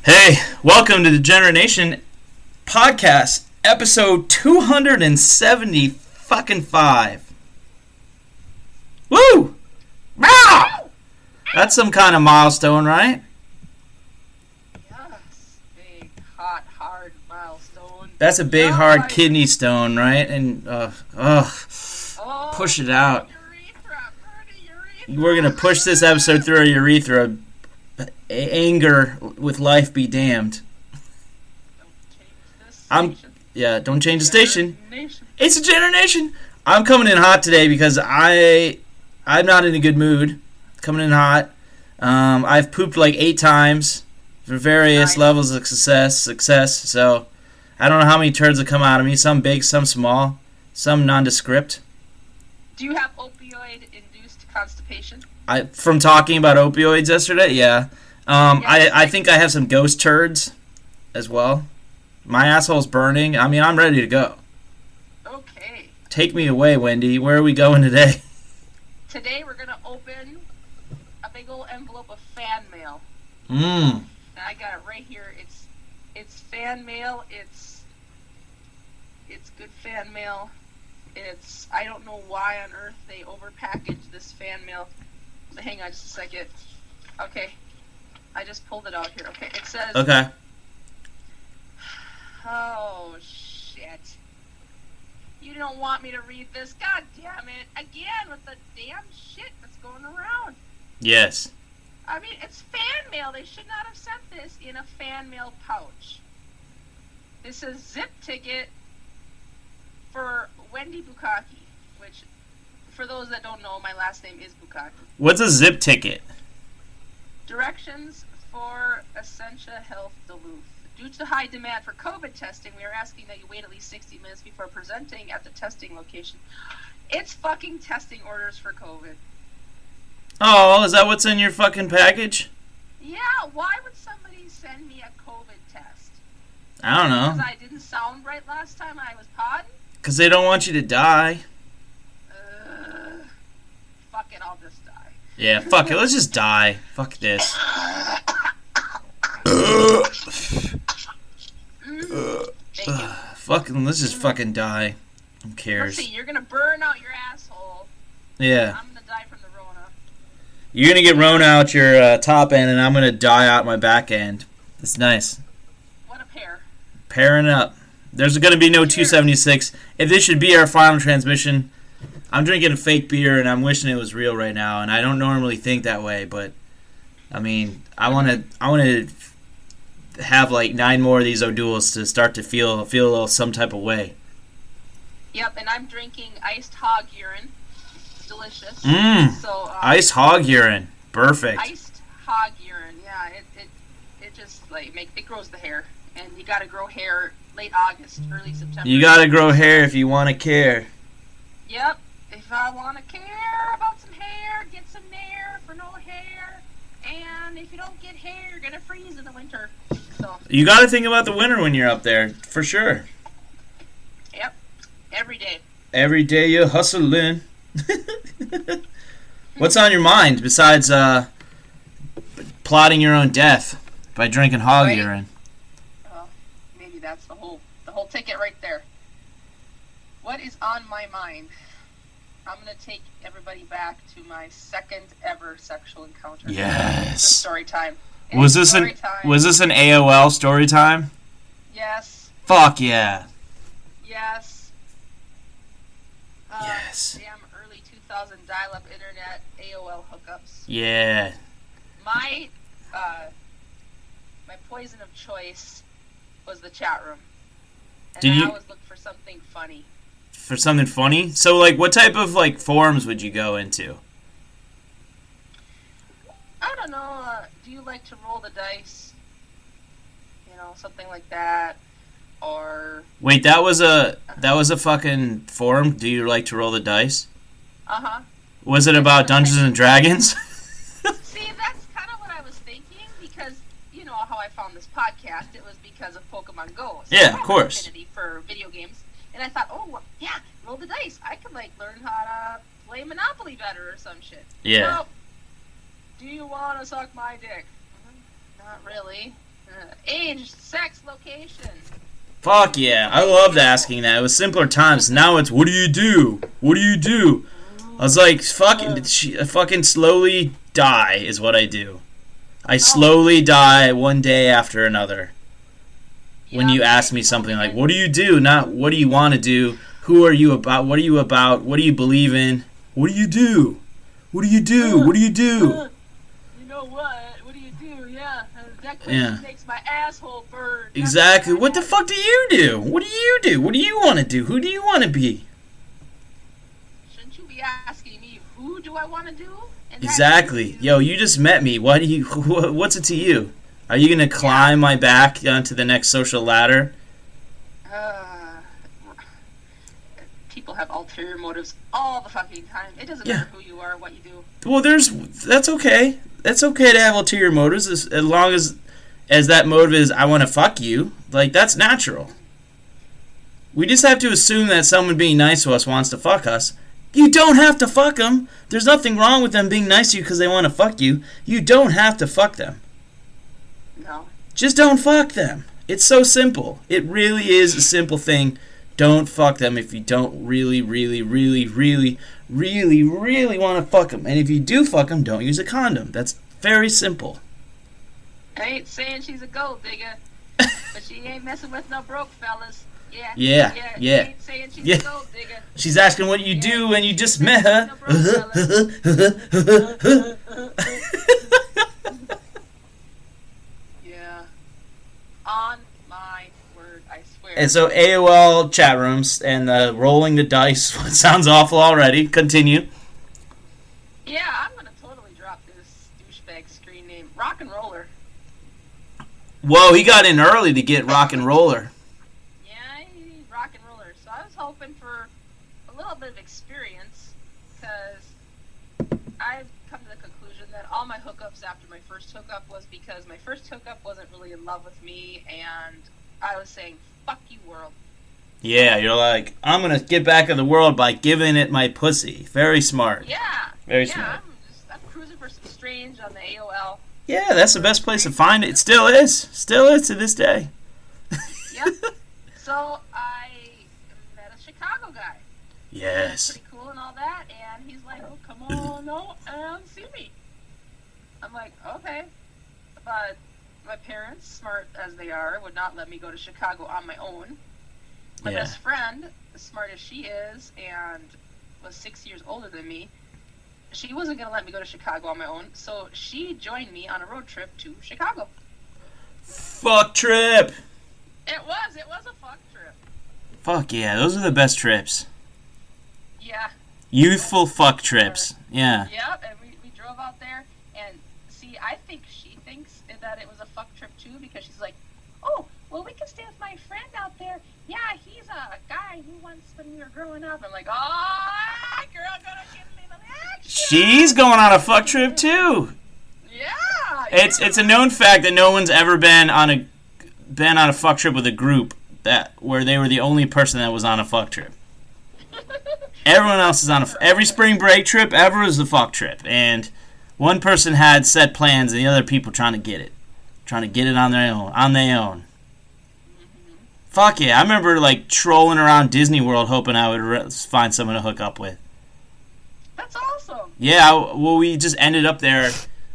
Hey, welcome to the Generation Podcast, episode 270 fucking 5. Woo! Wow! That's some kind of milestone, right? Yes, big, hot, hard milestone. That's a big, hard kidney stone, right? And, push it out. Urethra. We're going to push this episode through our urethra. Anger with life be damned. Don't change the station. It's a generation. I'm coming in hot today because I'm not in a good mood. Coming in hot. I've pooped like 8 times for various levels of success. So I don't know how many turds will come out of me. Some big, some small, some nondescript. Do you have opioid-induced constipation? From talking about opioids yesterday, yeah. I think I have some ghost turds as well. My asshole's burning. I mean, I'm ready to go. Okay. Take me away, Wendy. Where are we going today? Today we're going to open a big old envelope of fan mail. And I got it right here. It's fan mail. It's good fan mail. I don't know why on earth they overpackaged this fan mail. But hang on just a second. Okay. I just pulled it out here. Okay, it says... Okay. Oh, shit. You don't want me to read this? God damn it. Again with the damn shit that's going around. Yes. I mean, it's fan mail. They should not have sent this in a fan mail pouch. This is zip ticket for Wendy Bukaki, which, for those that don't know, my last name is Bukaki. What's a zip ticket? Directions for Essentia Health Duluth. Due to high demand for COVID testing, we are asking that you wait at least 60 minutes before presenting at the testing location. It's fucking testing orders for COVID. Oh, is that what's in your fucking package? Yeah, why would somebody send me a COVID test? I don't know. Because I didn't sound right last time I was podding? Because they don't want you to die. Fuck it, I'll just die. Yeah, fuck it. Let's just die. Fuck this. Fucking, let's just fucking die. Who cares? Let's see, you're gonna burn out your asshole. Yeah. I'm gonna die from the Rona. You're gonna get Rona out your top end, and I'm gonna die out my back end. It's nice. What a pair. Pairing up. There's gonna be no 276. If this should be our final transmission, I'm drinking a fake beer, and I'm wishing it was real right now. And I don't normally think that way, but I mean, I wanna have like 9 more of these O'Douls to start to feel a little some type of way. Yep, and I'm drinking iced hog urine. It's delicious. So iced hog urine, perfect. Iced hog urine, yeah. It just like it grows the hair, and you gotta grow hair late August, early September. You gotta grow hair if you want to care. Yep. If I want to care about some hair, get some hair for no hair. And if you don't get hair, you're gonna freeze in the winter. So you gotta think about the winter when you're up there, for sure. Yep. Every day. Every day you're hustling. What's on your mind besides plotting your own death by drinking hog urine? Well, maybe that's the whole ticket right there. What is on my mind? I'm going to take everybody back to my second ever sexual encounter. Yes. It's story time. Was this an AOL story time? Yes. Fuck yeah. Yes. Yes. Damn early 2000 dial-up internet AOL hookups. Yeah. My poison of choice was the chat room. And I always looked for something funny. For something funny? So, like, what type of, like, forums would you go into? I don't know. Do you like to roll the dice? You know, something like that. Or... Wait, that was a fucking forum? Do you like to roll the dice? Uh-huh. Was it about Dungeons and Dragons? See, that's kind of what I was thinking, because, you know how I found this podcast. It was because of Pokemon Go. So yeah, of course. Affinity for video games. And I thought, oh, well, yeah, roll the dice. I could, like, learn how to play Monopoly better or some shit. Yeah. Well, do you want to suck my dick? Not really. Age, sex, location. Fuck yeah. I loved asking that. It was simpler times. Now it's, what do you do? What do you do? I was like, fucking slowly die is what I do. I slowly die one day after another. When you ask me something like, what do you do? Not, what do you want to do? Who are you about? What are you about? What do you believe in? What do you do? What do you do? What do you do? You know what? What do you do? Yeah. That question makes my asshole burn. Exactly. What the fuck do you do? What do you do? What do you want to do? Who do you want to be? Shouldn't you be asking me, who do I want to do? Exactly. Yo, you just met me. What's it to you? Are you going to climb my back onto the next social ladder? People have ulterior motives all the fucking time. It doesn't matter who you are, what you do. Well, that's okay. That's okay to have ulterior motives as long as that motive is, I want to fuck you. Like, that's natural. We just have to assume that someone being nice to us wants to fuck us. You don't have to fuck them. There's nothing wrong with them being nice to you because they want to fuck you. You don't have to fuck them. No. Just don't fuck them. It's so simple. It really is a simple thing. Don't fuck them if you don't really, really, really, really, really, really want to fuck them. And if you do fuck them, don't use a condom. That's very simple. I ain't saying she's a gold digger, but she ain't messing with no broke fellas. Yeah. Ain't saying she's a gold digger. She's asking what you do when you just met her. Yeah. On my word, I swear. And so AOL chat rooms and rolling the dice sounds awful already. Continue. Yeah, I'm gonna totally drop this douchebag screen name. Rock and Roller. Whoa, he got in early to get Rock and Roller. Yeah, Rock and Roller. So I was hoping for a little bit of experience, because I've come to the conclusion that all my hookups after my first hookup was because my first hookup wasn't really in love with me, and I was saying, fuck you, world. Yeah, you're like, I'm going to get back in the world by giving it my pussy. Very smart. Yeah. Very smart. I'm cruising for some strange on the AOL. Yeah, that's the best place to find it. It still is. Still is to this day. Yep. So I met a Chicago guy. Yes. Pretty cool and all that, and he's like, oh, come on out and see me. I'm like, okay. But my parents, smart as they are, would not let me go to Chicago on my own. My best friend, as smart as she is, and was 6 years older than me, she wasn't going to let me go to Chicago on my own, so she joined me on a road trip to Chicago. Fuck trip! It was a fuck trip. Fuck yeah, those are the best trips. Yeah. Youthful fuck trips. Yeah. Yep, and we drove out there, and see, I think she thinks that it was a fuck trip too, because she's like, oh, well, we can stay with my friend out there. Yeah, he's a guy who once, when we were growing up. I'm like, oh, girl, gonna get a little action. She's going on a fuck trip too. Yeah. It's a known fact that no one's ever been on a fuck trip with a group where they were the only person that was on a fuck trip. Everyone else is on every spring break trip ever is a fuck trip, and one person had set plans and the other people trying to get it on their own. Fuck yeah, I remember like trolling around Disney World hoping I would find someone to hook up with. That's awesome. Yeah, well, we just ended up there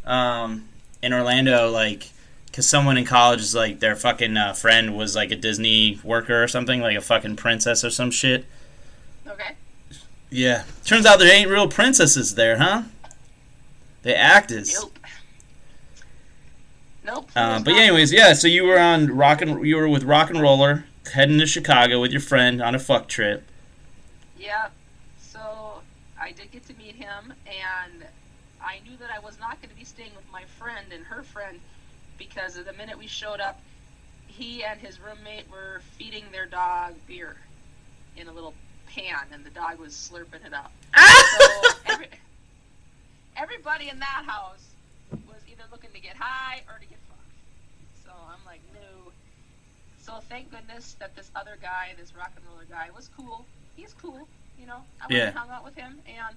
in Orlando, like, because someone in college is like, their fucking friend was like a Disney worker or something, like a fucking princess or some shit. Okay. Yeah. Turns out there ain't real princesses there, huh? They act as. Nope. But anyways, yeah. So you were with Rock and Roller, heading to Chicago with your friend on a fuck trip. Yeah. So I did get to meet him, and I knew that I was not going to be staying with my friend and her friend, because the minute we showed up, he and his roommate were feeding their dog beer in a little pan, and the dog was slurping it up. So everybody in that house was either looking to get high or to get fucked. So I'm like, no. So thank goodness that this other guy, this rock and roller guy, was cool. He's cool, you know. I went and hung out with him, and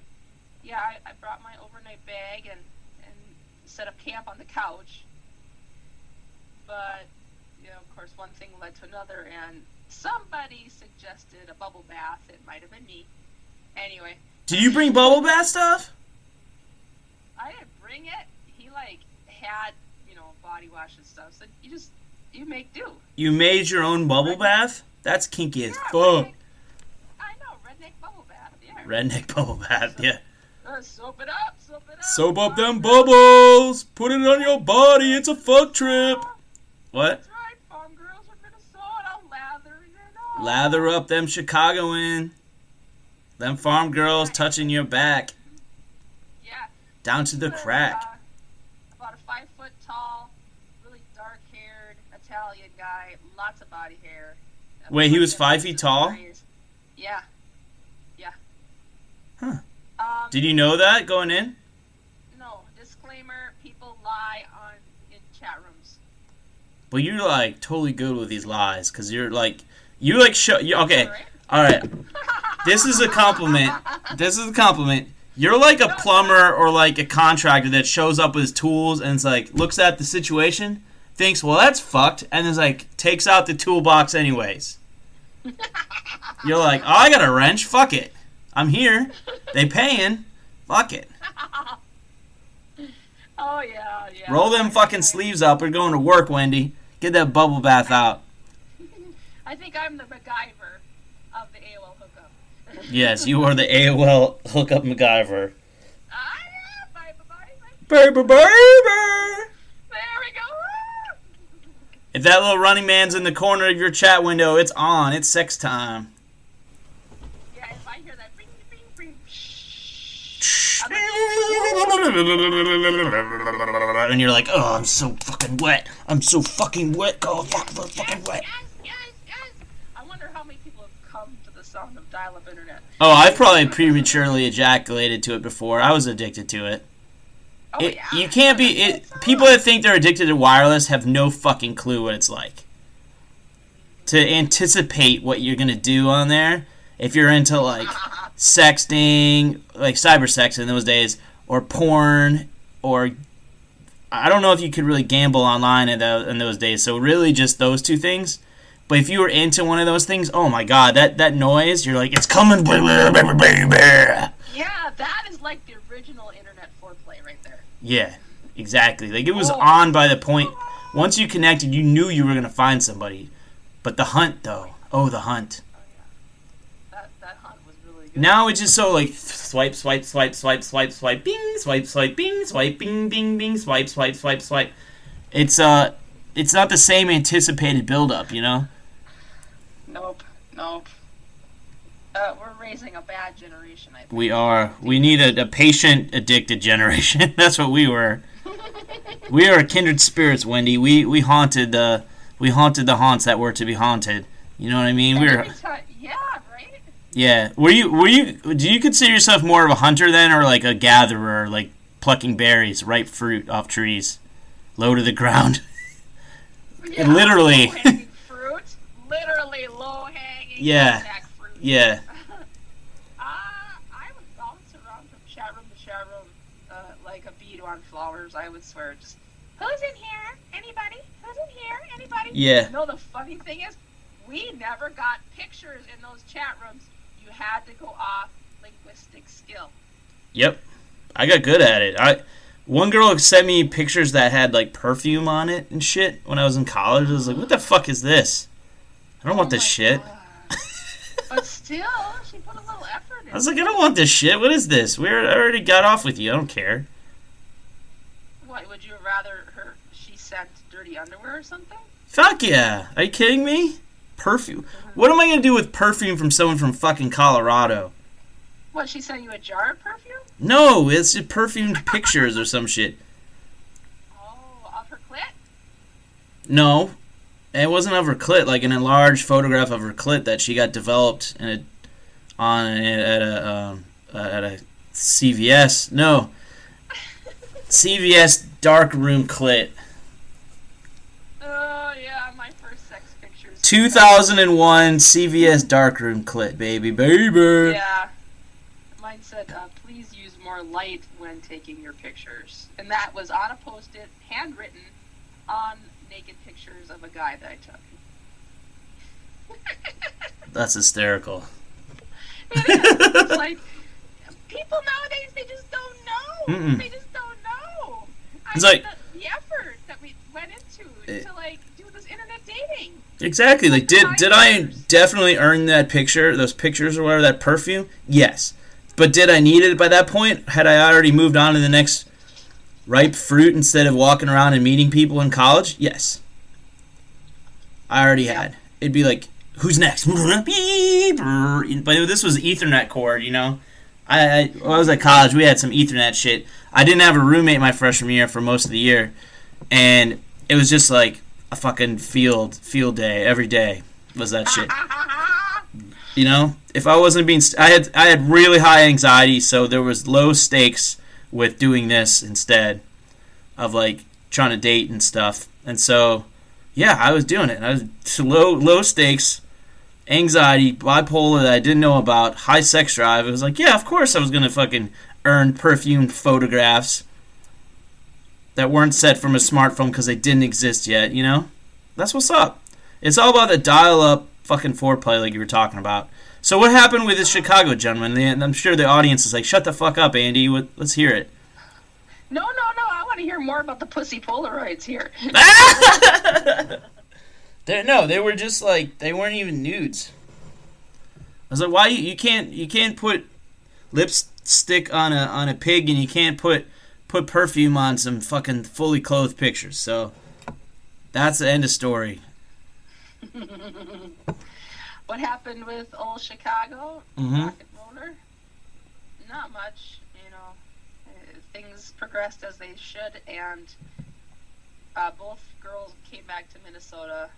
yeah, I brought my overnight bag and set up camp on the couch. But course, one thing led to another, and somebody suggested a bubble bath. It might have been me. Anyway. Did you bring bubble bath stuff? I didn't bring it. He, had, body wash and stuff. So you make do. You made your own bubble bath? That's kinky as fuck. I know, redneck bubble bath, yeah. Redneck bubble bath, yeah. Soap it up. Soap up them bubbles. Put it on your body. It's a fuck trip. What? That's right, farm girls from Minnesota. Lather it up. Lather up them Chicagoan. Them farm girls touching your back. Yeah. Down to the crack. About a 5 foot tall, really dark haired Italian guy. Lots of body hair. Wait, he was 5 feet tall? Yeah. Huh. Did you know that going in? No. Disclaimer, people lie in chat rooms. Well, you're totally good with these lies, because you're okay. Alright. This is a compliment. You're like a plumber or like a contractor that shows up with his tools and looks at the situation, thinks, well, that's fucked, and is takes out the toolbox anyways. You're like, oh, I got a wrench, fuck it. I'm here. They paying. Fuck it. Oh, yeah. Roll them fucking sleeves up. We're going to work, Wendy. Get that bubble bath out. I think I'm the MacGyver of the AOL hookup. Yes, you are the AOL hookup MacGyver. Baby. Baby. There we go. If that little running man's in the corner of your chat window, it's on. It's sex time. Yeah, if I hear that bing, bing, bing, and you're like, oh, I'm so fucking wet. Go fucking wet. Yes. I wonder how many people have come to the sound of dial-up internet. Oh, I've probably prematurely ejaculated to it before. I was addicted to it. Oh, yeah. You can't be... people that think they're addicted to wireless have no fucking clue what it's like. To anticipate what you're going to do on there, if you're into, sexting, cyber sex in those days, or porn, or... I don't know if you could really gamble online in those days, so really just those two things. But if you were into one of those things, oh my god, that noise, you're like, it's coming, baby. Yeah, that is like the original internet foreplay right there. Yeah, exactly. It was on by the point, once you connected, you knew you were going to find somebody. But the hunt, though. Oh, the hunt. Oh, yeah. That hunt was really good. Now it's just so, swipe, bing, swipe, bing, swipe, bing, bing, bing, swipe. It's not the same anticipated build-up, you know? Nope. We're raising a bad generation, I think. We are. We need a patient-addicted generation. That's what we were. We are kindred spirits, Wendy. We haunted the haunts that were to be haunted. You know what I mean? Yeah, right? Yeah. Do you consider yourself more of a hunter then, or like a gatherer, like plucking berries, ripe fruit off trees, low to the ground? Yeah, literally. Low-hanging fruit. Literally low-hanging fruit. Yeah. I would bounce around from chat room to chat room like a bee on flowers, I would swear. Just, who's in here? Anybody? Who's in here? Anybody? Yeah. You know, the funny thing is, we never got pictures in those chat rooms. You had to go off linguistic skill. Yep. I got good at it. One girl sent me pictures that had perfume on it and shit when I was in college. I was like, what the fuck is this? I don't want this shit. But still, she put a little effort in. I was like, I don't want this shit. What is this? I already got off with you. I don't care. What, would you rather she sent dirty underwear or something? Fuck yeah. Are you kidding me? Perfume. What am I going to do with perfume from someone from fucking Colorado? What, she sent you a jar of perfume? No, it's just perfumed pictures or some shit. Oh, of her clit? No. It wasn't of her clit, like an enlarged photograph of her clit that she got developed at a CVS. No. CVS darkroom clit. Oh, yeah, my first sex pictures. 2001 CVS darkroom clit, baby. Yeah. Mine said, please use more light when taking your pictures. And that was on a post-it, handwritten, on naked pictures of a guy that I took. That's hysterical. It is. It's like, people nowadays, they just don't know. Mm-mm. They just don't know. It's like the effort that we went into to like do this internet dating. exactly. Like, did I definitely earn that picture, those pictures or whatever, that perfume? Yes. But did I need it by that point? Had I already moved on to the next ripe fruit instead of walking around and meeting people in college? Yes. I already had. It'd be like, who's next? But this was Ethernet cord, you know. I was at college. We had some Ethernet shit. I didn't have a roommate my freshman year for most of the year, and it was just like a fucking field day every day was that shit. You know, if I wasn't being, I had really high anxiety, so there was low stakes with doing this instead of like trying to date and stuff, and so yeah, I was doing it. I was low stakes. Anxiety, bipolar that I didn't know about, high sex drive. It was like, yeah, of course I was going to fucking earn perfumed photographs that weren't set from a smartphone because they didn't exist yet, you know? That's what's up. It's all about the dial-up fucking foreplay like you were talking about. So what happened with this Chicago gentleman? I'm sure the audience is like, shut the fuck up, Andy. Let's hear it. No. I want to hear more about the pussy Polaroids here. They were just like, they weren't even nudes. I was like, why you can't put lipstick on a pig and you can't put perfume on some fucking fully clothed pictures. So that's the end of story. What happened with old Chicago? Mm-hmm. Rocket roller? Not much, you know. Things progressed as they should, and both girls came back to Minnesota.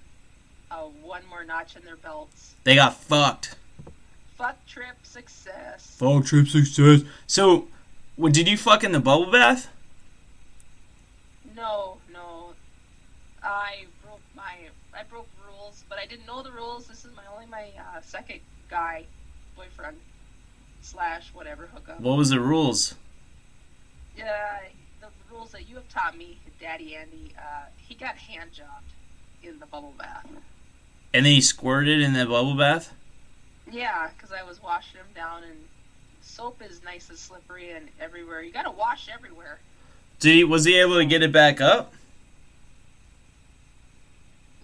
One more notch in their belts. They got fucked. Fuck trip success. Fuck trip success. So, did you fuck in the bubble bath? No. I broke rules, but I didn't know the rules. This is my second guy, boyfriend / whatever hookup. What was the rules? Yeah, the rules that you have taught me, Daddy Andy. He got hand-jobbed in the bubble bath. And then he squirted in the bubble bath? Yeah, because I was washing him down, and soap is nice and slippery and everywhere. You gotta wash everywhere. Was he able to get it back up?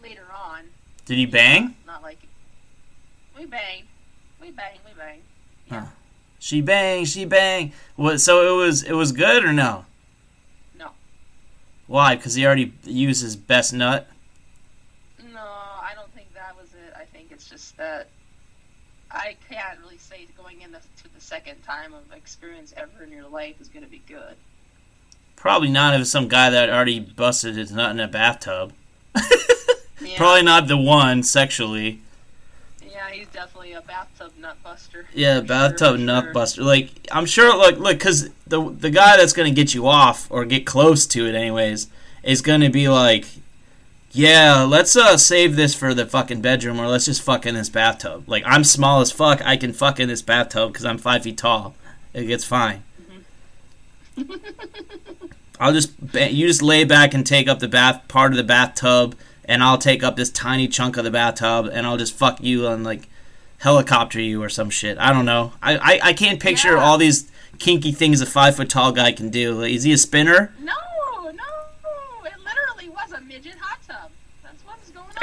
Later on. Did he bang? Not like we banged. We banged. Yeah. Huh. She bang. What? So it was good or no? No. Why? Because he already used his best nut. No, I don't think that was it. I think it's just that I can't really say going into the second time of experience ever in your life is going to be good. Probably not if it's some guy that already busted his nut in a bathtub. Yeah. Probably not the one sexually. Yeah, he's definitely a bathtub nut buster. Yeah, bathtub nut buster. Like, I'm sure, look, because the guy that's going to get you off, or get close to it anyways, is going to be like, yeah, let's save this for the fucking bedroom, or let's just fuck in this bathtub. Like, I'm small as fuck, I can fuck in this bathtub because I'm 5 feet tall. It gets fine. You just lay back and take up the part of the bathtub, and I'll take up this tiny chunk of the bathtub, and I'll just fuck you and like helicopter you or some shit. I don't know. I can't picture all these kinky things a 5 foot tall guy can do. Like, is he a spinner? No. It literally was a midget hot tub. That's what was going on.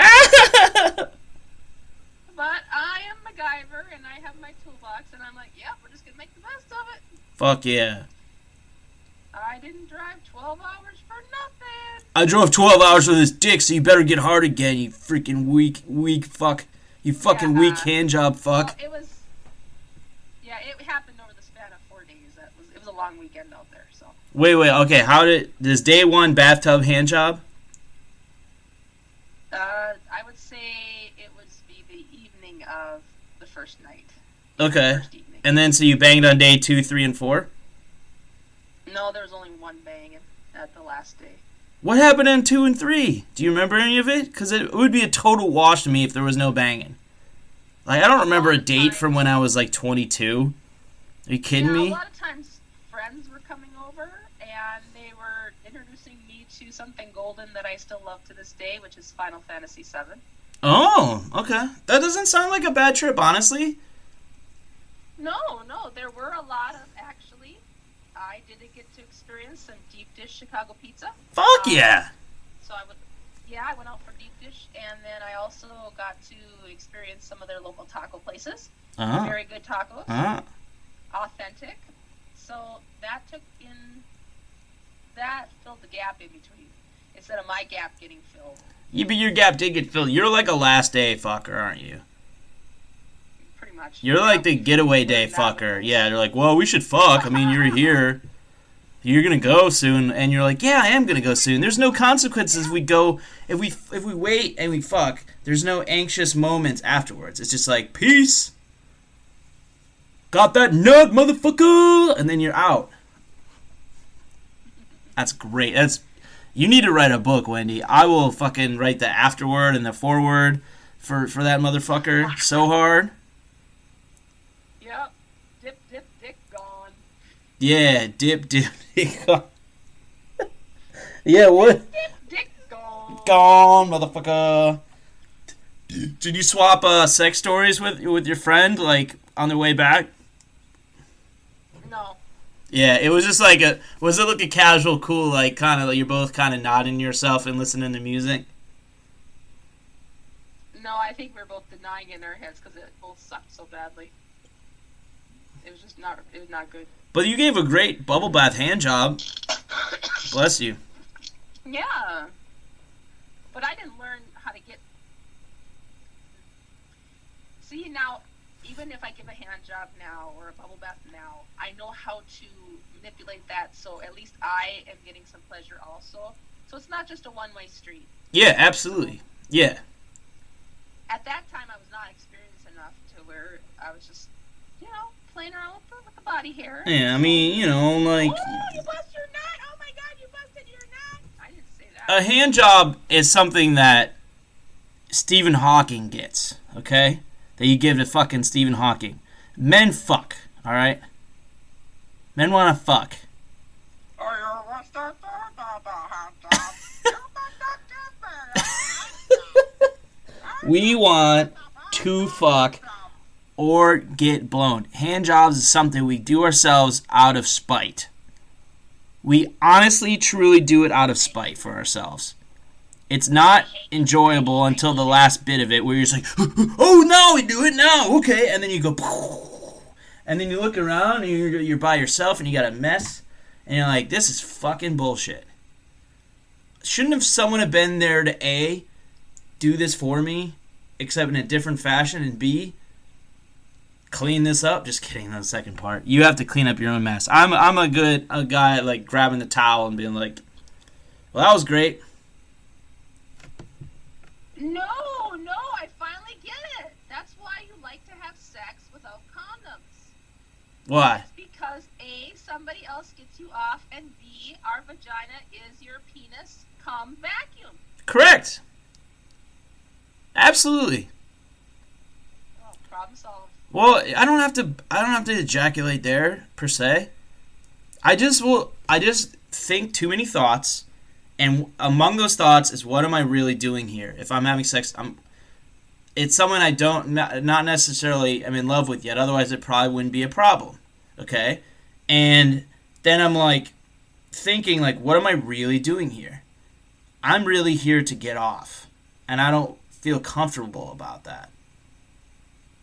But I am MacGyver, and I have my toolbox, and I'm like, yep, we're just gonna make the best of it. Fuck yeah. I didn't drive 12 hours for nothing. I drove 12 hours with this dick, so you better get hard again, you freaking weak fuck. You fucking weak hand job fuck. Well, it happened over the span of 4 days. It was a long weekend out there, so. Wait, okay, this day one bathtub hand job? I would say it would be the evening of the first night. Okay. And then, so you banged on day 2, 3, and 4? No, there was only one banging at the last day. What happened in 2 and 3? Do you remember any of it? Because it would be a total wash to me if there was no banging. Like, I don't remember a date from when I was like 22. Are you kidding me? A lot of times friends were coming over and they were introducing me to something golden that I still love to this day, which is Final Fantasy VII. Oh, okay. That doesn't sound like a bad trip, honestly. No, there were a lot of, actually, I did get to experience some deep dish Chicago pizza. Fuck yeah. So I went out for deep dish, and then I also got to experience some of their local taco places. Uh-huh. Very good tacos. Uh-huh. Authentic. So that filled the gap in between, instead of my gap getting filled. Yeah, but your gap did get filled. You're like a last day fucker, aren't you? Pretty much. You're like the getaway day fucker. Yeah, they're like, well, we should fuck. I mean, you're here. You're gonna go soon, and you're like, yeah, I am gonna go soon. There's no consequences. We go if we wait and we fuck. There's no anxious moments afterwards. It's just like peace. Got that nut, motherfucker, and then you're out. That's great. You need to write a book, Wendy. I will fucking write the afterword and the foreword for that motherfucker so hard. Yep. Dip, dip, dick gone. Yeah, dip, dick gone. Yeah, what? Dip, dick gone. Gone, motherfucker. Did you swap sex stories with your friend, like, on the way back? No. Yeah, it was just like was it like a casual, cool, like, kind of, like, you're both kind of nodding yourself and listening to music? No, I think we're both denying it in our heads because it both sucked so badly. It was not good. But you gave a great bubble bath hand job. Bless you. Yeah. But I didn't learn how to get... See, now, even if I give a hand job now or a bubble bath now, I know how to manipulate that so at least I am getting some pleasure also. So it's not just a one-way street. Yeah, absolutely. Yeah. At that time, I was not experienced enough to where I was just, playing around with the body hair. Yeah, I mean, like... Oh, you busted your nut! Oh my god, you busted your nut! I didn't say that. A hand job is something that Stephen Hawking gets, okay? That you give to fucking Stephen Hawking. Men fuck, alright? Men wanna fuck. We want to fuck or get blown. Hand jobs is something we do ourselves out of spite. We honestly, truly do it out of spite for ourselves. It's not enjoyable until the last bit of it where you're just like, oh, now we do it now, okay. And then you go, and then you look around and you're by yourself and you got a mess. And you're like, this is fucking bullshit. Shouldn't have someone have been there to A, do this for me, except in a different fashion, and B, clean this up? Just kidding, on the second part. You have to clean up your own mess. I'm a guy at, like, grabbing the towel and being like, well, that was great. No, I finally get it. That's why you like to have sex without condoms. Why? It's because A, somebody else gets you off, and B, our vagina is your penis cum vacuum. Correct. Absolutely. Oh, problem solved. Well, I don't have to ejaculate there per se. I just think too many thoughts, and among those thoughts is, what am I really doing here? If I'm having sex, it's someone I not necessarily am in love with yet. Otherwise, it probably wouldn't be a problem. Okay, and then I'm like thinking, like, what am I really doing here? I'm really here to get off, and I don't feel comfortable about that.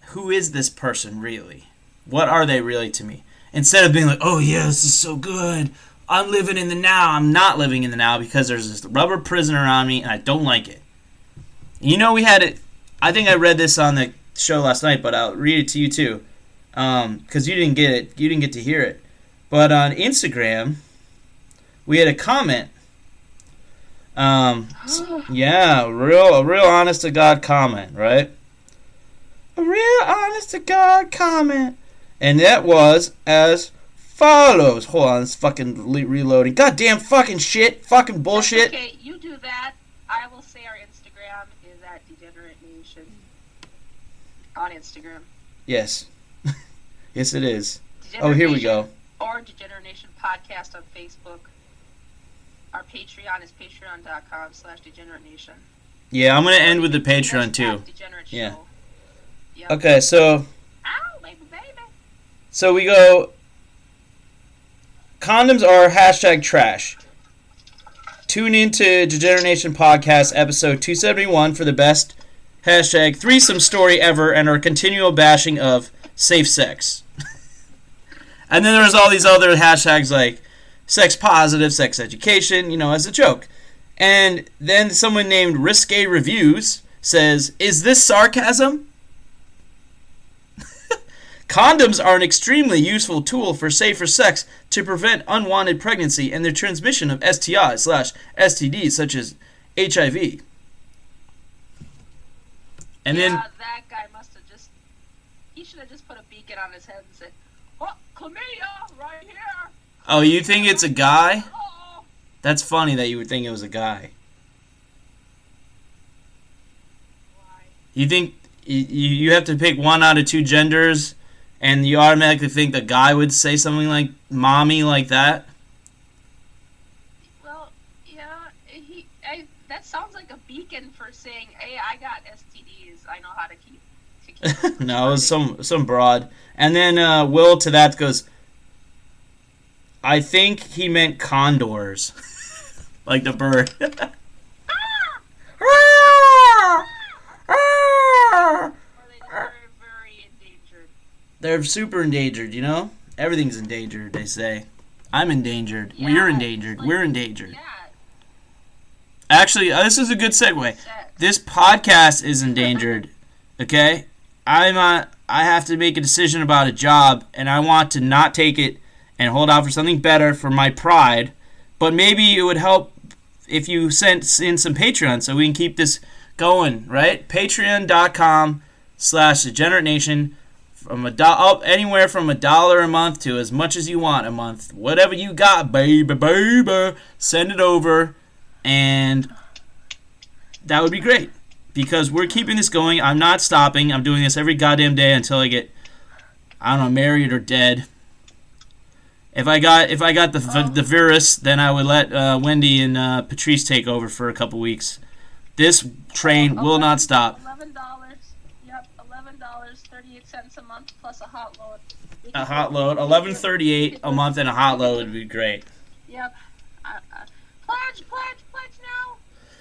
Who is this person really? What are they really to me? Instead of being like, oh yeah, this is so good, I'm living in the now. I'm not living in the now because there's this rubber prison around me and I don't like it. We had it, I think I read this on the show last night, but I'll read it to you too, because you didn't get it, you didn't get to hear it. But on Instagram, we had a comment. Yeah, a real honest to God comment, right? A real honest to God comment. And that was as follows. Hold on, it's fucking reloading. Goddamn fucking shit. Fucking bullshit. Okay, you do that. I will say our Instagram is at Degenerate Nation. On Instagram. Yes. Yes, it is. Degenerate Here we Nation go. Or Degenerate Nation Podcast on Facebook. Our Patreon is patreon.com/DegenerateNation. Yeah, I'm going to end with the Patreon, too. Degenerate Yeah. Show. Yep. Okay, so Ow, baby. so we go, condoms are hashtag trash. Tune into Degenerate Nation Podcast, episode 271, for the best hashtag threesome story ever and our continual bashing of safe sex. And then there's all these other hashtags like sex positive, sex education, as a joke. And then someone named Risque Reviews says, "Is this sarcasm?" Condoms are an extremely useful tool for safer sex to prevent unwanted pregnancy and the transmission of STIs/STDs such as HIV. And then that guy must have he should have just put a beacon on his head and said, "Oh, chlamydia, right here." Oh, you think it's a guy? Oh. That's funny that you would think it was a guy. Why? You think you have to pick one out of two genders, and you automatically think the guy would say something like "mommy" like that? Well, yeah, that sounds like a beacon for saying, "Hey, I got STDs. I know how to keep." No, it was some broad. And then Will to that goes, "I think he meant condors," like the bird. Or they just very, very endangered. They're super endangered, Everything's endangered, they say. I'm endangered. Yeah, We're endangered. We're endangered. Yeah. Actually, this is a good segue. This podcast is endangered, okay? I have to make a decision about a job, and I want to not take it and hold out for something better for my pride. But maybe it would help if you sent in some Patreon so we can keep this going, right? Patreon.com/DegenerateNation. From anywhere from $1 a month to as much as you want a month. Whatever you got, baby. Send it over, and that would be great. Because we're keeping this going. I'm not stopping. I'm doing this every goddamn day until I get, married or dead. If I got the virus, then I would let Wendy and Patrice take over for a couple weeks. This train will not stop. $11. Yep, $11.38 a month plus a hot load. A hot load, $11.38 a month, and a hot load would be great. Yep. Pledge now.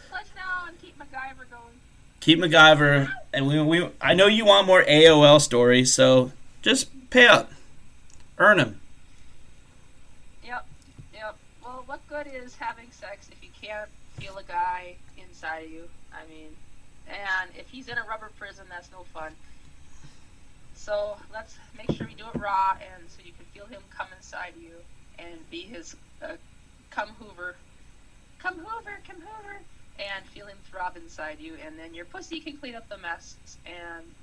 Pledge now and keep MacGyver going. Keep MacGyver, and we. I know you want more AOL stories, so just pay up, earn them. Yep. Well, what good is having sex if you can't feel a guy inside of you? And if he's in a rubber prison, that's no fun. So let's make sure we do it raw, and so you can feel him come inside you and be his come hoover, and feel him throb inside you, and then your pussy can clean up the mess. And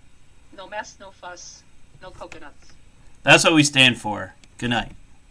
no mess, no fuss, no coconuts. That's what we stand for. Good night.